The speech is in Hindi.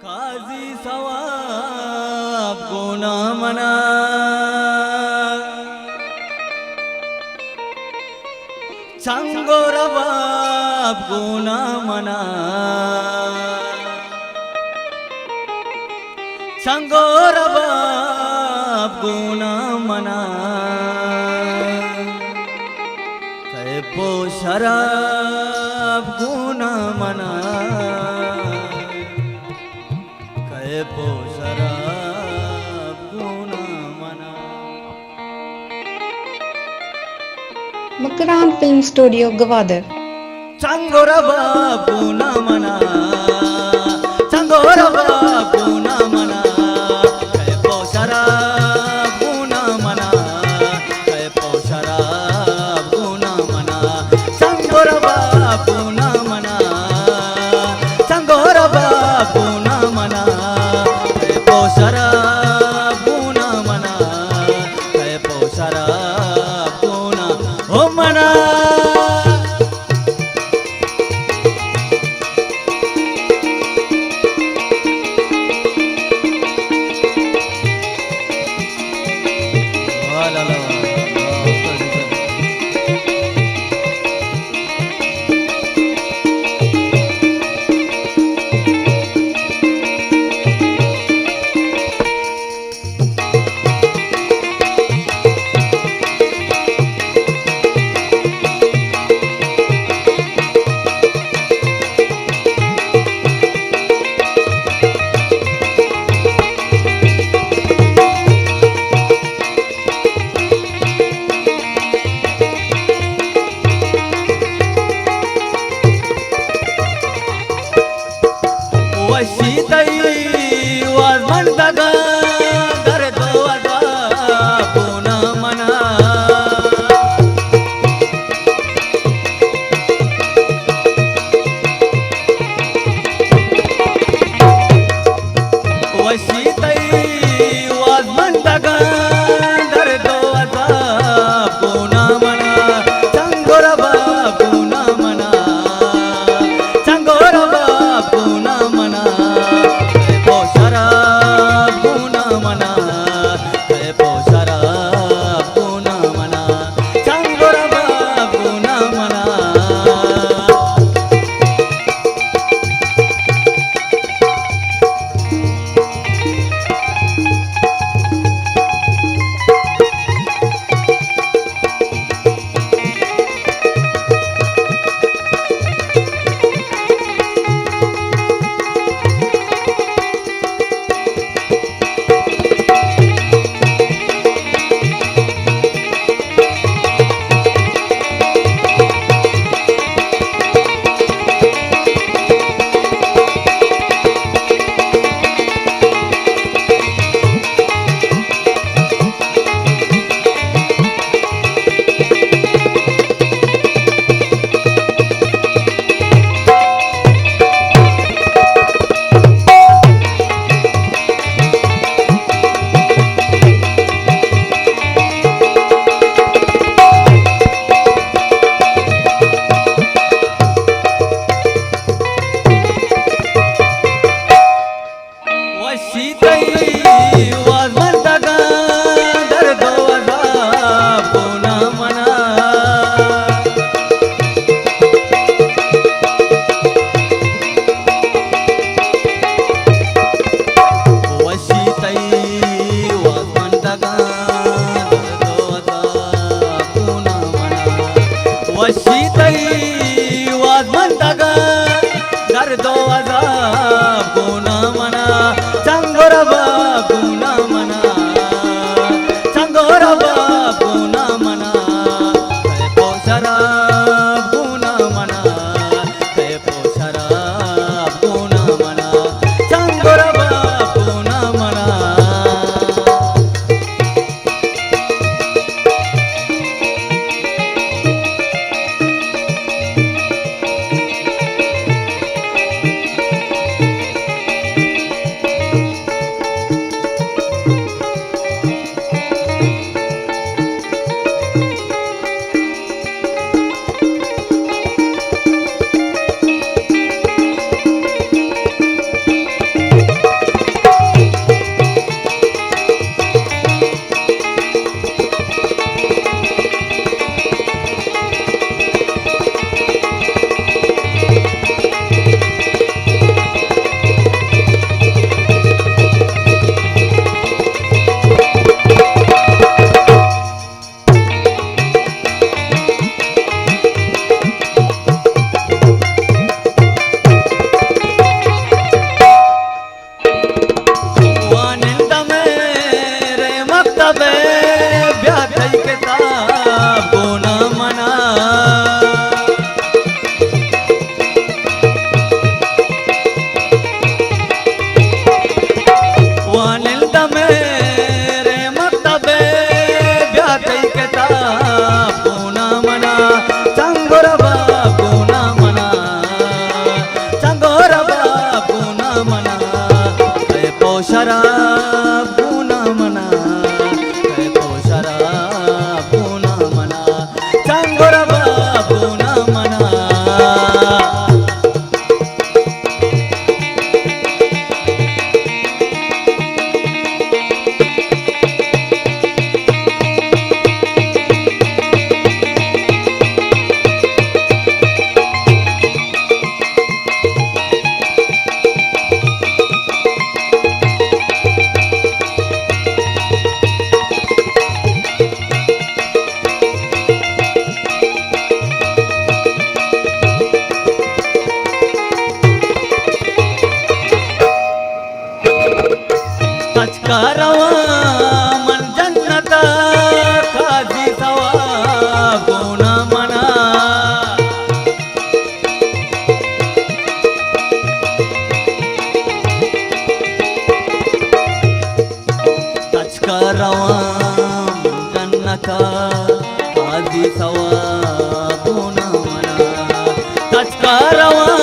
काजी सवाब गुना मना संगो रबाब गुना मना संगो रबाब गुना मना कैपो शराब गुना मना कैपो शराब गुना मना। Makran film studio Gwadar. संगो रबाब गुना मना संगो रबाब गुना मना कैपो शराब गुना मना कैपो शराब गुना मना संगो रबाब गुना मना संगो रबाब गुना मना कैपो शराब गुना मना कैपो शराब गुना ओ मना। वशीतई वाज म्हणता घर दोवाचा पुना मना वशीतई वाज म्हणता घर दोवाचा पुना मना संगोर बाप पुना मना संगोर बाप पुना मना कैपो शराब गुना मना कैपो शराब गुना मना संगोर बाप गुना मना। वशीतई वाज म्हणता घर दोवाचा पुना मना वशीतई वाज म्हणता घर दोवाचा पुना मना वशीतई वाज म्हणता घर दोवाचा पुना मना संगोर बाप गुना मना संगोर बाप गुना मना कैपो शराब गुना मना कैपो शराब गुना मना संगोर बाप गुना मना। तो शराब पुन्हा म्हणा तो शराब पुन्हा म्हणा चांगोर पुन्हा म्हणा करावा मन जन्नत काजी सवा पुन्हा म्हणा करावा जन्नत काजी सवा पुन्हा म्हणा करावा